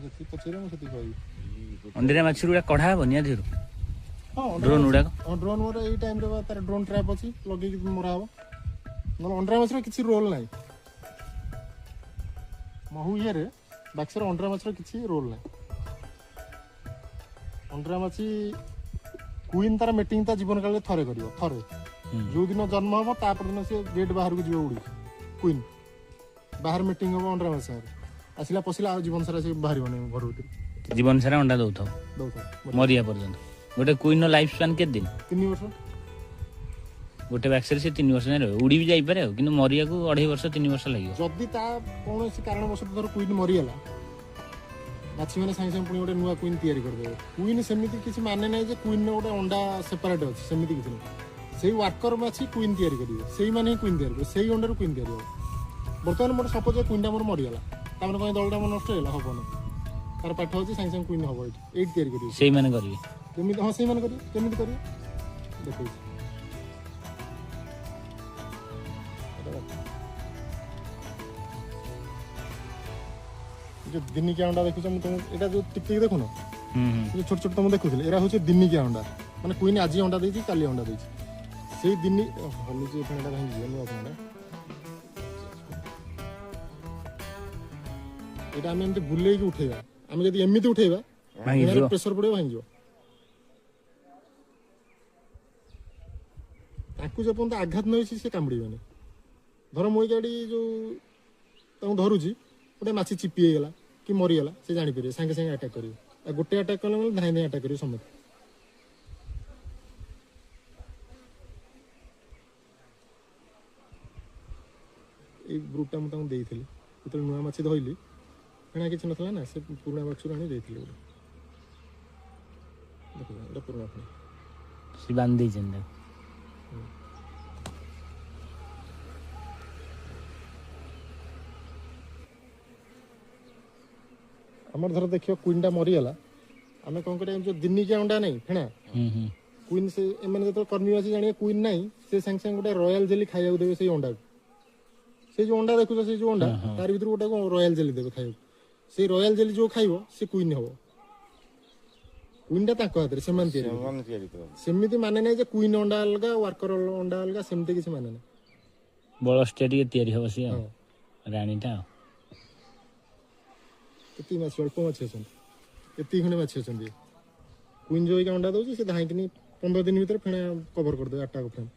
ଯେତିକି ପଚାରିବେ ମୁଁ ସେତିକି କହିବି। ଅଣ୍ଡିରା ମାଛରୁ ଗୁଡ଼ା କଢ଼ା ହବ ନିହାତି ହଁ ଡ୍ରୋନ୍ ଗୁଡ଼ାକ ଡ୍ରୋନ୍ ମୋର ଏଇ ଟାଇମ୍ରେ ତାର ଡ୍ରୋନ୍ ଟ୍ରାପ୍ ଅଛି ଲଗେଇକି ମରା ହବ। ନହେଲେ ଅଣ୍ଡିରା ମାଛର କିଛି ରୋଲ୍ ନାହିଁ। ମହୁ ଇଏରେ ବାକ୍ସରେ ଅଣ୍ଡିରା ମାଛର କିଛି ରୋଲ୍ ନାହିଁ। ଅଣ୍ଡିରା ମାଛି କୁଇନ୍ ତାର ମିଟିଂ ତା ଜୀବନ କାଳରେ ଥରେ କରିବ, ଥରେ ଯେଉଁଦିନ ଜନ୍ମ ହେବ ତାପରଦିନ ସେ ଗେଟ୍ ବାହାରକୁ ଯିବ ଉଡ଼ିକି। କୁଇନ୍ ବାହାରେ ମିଟିଂ ହେବ ଅଣ୍ଡିରା ମାଛ ସାଙ୍ଗରେ, ଆସିଲା ପଶିଲା ଆଉ ଜୀବନ ସାରା ସେ ବାହାରିବନି ଘର ଭିତରେ। ଜୀବନ ସାରା ଅଣ୍ଡା ଦଉଥାଉ ମରିବା ପର୍ଯ୍ୟନ୍ତ। ଗୋଟେ କୁଇନ୍ର ଲାଇଫ୍ ସ୍ପାନ୍ କେତେ ଦିନ? 3 ବର୍ଷ। ଗୋଟେ ବାକ୍ସରେ ସେ 3 ବର୍ଷ ଯାଏଁ ରହିବ। ଉଡ଼ି ବି ଯାଇପାରେ ଆଉ, କିନ୍ତୁ ମରିବାକୁ 2.5 ବର୍ଷ 3 ବର୍ଷ ଲାଗିବ। ଯଦି ତା କୌଣସି କାରଣବଶତଃ ଧର କୁଇନ୍ ମରିଗଲା, ମାଛିମାନେ ସାଙ୍ଗେ ସାଙ୍ଗେ ପୁଣି ଗୋଟେ ନୂଆ କୁଇନ୍ ତିଆରି କରିଦେବେ। କୁଇନ୍ ସେମିତି କିଛି ମାନେ ନାହିଁ ଯେ କୁଇନ୍ର ଗୋଟେ ଅଣ୍ଡା ସେପାରେଟ୍ ଅଛି, ସେମିତି କିଛି ନାହିଁ। ସେଇ ୱାର୍କର ମାଛି କୁଇନ୍ ତିଆରି କରିବେ, ସେଇମାନେ ହିଁ କୁଇନ୍ ତିଆରି କରିବେ, ସେଇ ଅଣ୍ଡାରୁ କୁଇନ୍ ତିଆରି ହେବ। ବର୍ତ୍ତମାନ ମୋର ସପୋଜ୍ କୁଇନ୍ଟା ମୋର ମରିଗଲା, ତାମାନେ କ'ଣ ଦଳଟା ମୋର ନଷ୍ଟ ହେଇଗଲା? ହବନି। ତାର ପାଠ ଅଛି, ସାଙ୍ଗେ ସାଙ୍ଗେ କୁଇନ୍ ହବ ଏଇଠି ତିଆରି କରିବେ। ସେଇମାନେ କରିବେ କେମିତି? ହଁ ସେଇମାନେ କରିବେ। କେମିତି କରିବେ ଦେଖଉଛି। ଯୋଉ ଦିନିକିଆ ଅଣ୍ଡା ଦେଖୁଛ ମୁଁ ତମକୁ, ଏଇଟା ଯୋଉ ଟିକ ଟିକ ଦେଖୁନ, ଯୋଉ ଛୋଟ ଛୋଟ ତମକୁ ଦେଖୁଥିଲି, ଏରା ହଉଛି ଦିନିକିଆ ଅଣ୍ଡା। ମାନେ କୁଇନ୍ ଆଜି ଅଣ୍ଡା ଦେଇଛି, କାଲି ଅଣ୍ଡା ଦେଇଛି। ସେଇ ଦିନି ହଲୁଛି ଫେଣାଟା ଭାଙ୍ଗିଯିବ, ନୂଆ ଫେଣାଟା। ଏଇଟା ଆମେ ଏମିତି ବୁଲେଇକି ଉଠେଇବା। ଆମେ ଯଦି ଏମିତି ଉଠେଇବା ପ୍ରେସର ପଡ଼ିବ, ଭାଙ୍ଗିଯିବ। ତାଙ୍କୁ ଯେପର୍ଯ୍ୟନ୍ତ ଆଘାତ ନ ହେଇଛି ସେ କାମୁଡ଼ିବେନି। ଧର ମୁଁ ଏଇଠି ଯୋଉ ତାଙ୍କୁ ଧରୁଛି, ଗୋଟେ ମାଛି ଚିପି ହେଇଗଲା କି ମରିଗଲା, ସେ ଜାଣିପାରିବେ, ସାଙ୍ଗେ ସାଙ୍ଗେ ଆଟାକ୍ କରିବେ। ଆଉ ଗୋଟେ ଆଟାକ୍ କଲା ମାନେ ଧାଇଁ ଧାଇଁ ଆଟାକ୍ କରିବେ ସମସ୍ତେ। ଏଇ ବ୍ରୁଟ୍ଟା ମୁଁ ତାଙ୍କୁ ଦେଇଥିଲି ଯେତେବେଳେ ନୂଆ ମାଛି ଧଇଲି, ଫେଣା କିଛି ନଥିଲା ନା, ସେ ପୁରୁଣା ବାକ୍ସରୁ ଆଣି ଦେଇଥିଲି ଗୋଟେ। ଦେଖୁଛ ଏଇଟା ପୁରୁଣା ଫେଣା, ସେ ବାନ୍ଧି ଦେଇଛନ୍ତି। ଆମର ଧର ଦେଖିବ କୁଇନ୍ଟା ମରିଗଲା, ଆମେ କ'ଣ କରିବା, ଯୋଉ ଦିନିକିଆ ଅଣ୍ଡା ନାହିଁ ଫେଣା, କୁଇନ୍ ସେ ଏମାନେ ଯେତେବେଳେ କର୍ମୀ ମାଛି ଜାଣିବେ କୁଇନ୍ ନାହିଁ, ସେ ସାଙ୍ଗେ ସାଙ୍ଗେ ଗୋଟେ ରୟାଲ ଜେଲି ଖାଇବାକୁ ଦେବେ ସେଇ ଅଣ୍ଡାକୁ। ସେଇ ଯୋଉ ଅଣ୍ଡା ଦେଖୁଛ, ସେଇ ଯୋଉ ଅଣ୍ଡା ତାର ଭିତରୁ ଗୋଟେ ରୟାଲ ଜେଲି ଦେବେ ଖାଇବାକୁ। ସେଇ ରୟାଲ ଜେଲି ଯୋଉ ଖାଇବ ସେ କୁଇନ୍ ହବ। କୁଇନ୍ଟା ତାଙ୍କ ହାତରେ, ସେମାନେ ତିଆରି କରିବେ। ସେମିତି ମାନେ ନାହିଁ ଯେ କୁଇନ୍ ଅଣ୍ଡା ଅଲଗା, ୱାର୍କର ଅଣ୍ଡା ଅଲଗା, ସେମିତି କିଛି ମାନେ ନାହିଁ। ବଳସଟା ଟିକେ ତିଆରି ହବ ସିଏ ଆଉ, ରାଣୀଟା ଆଉ। କେତିକି ମାଛି, ଅଳ୍ପ ମାଛି ଅଛନ୍ତି, ଏତିକି ଖଣ୍ଡେ ମାଛି ଅଛନ୍ତି। କୁଇନ୍ ଯୋଉ ଅଣ୍ଡା ଦଉଛି, ସେ ଧାଇଁକିନି 15 ଦିନ ଭିତରେ ଫେଣା କଭର କରିଦେବେ 8ଟା ଫ୍ରେମ୍।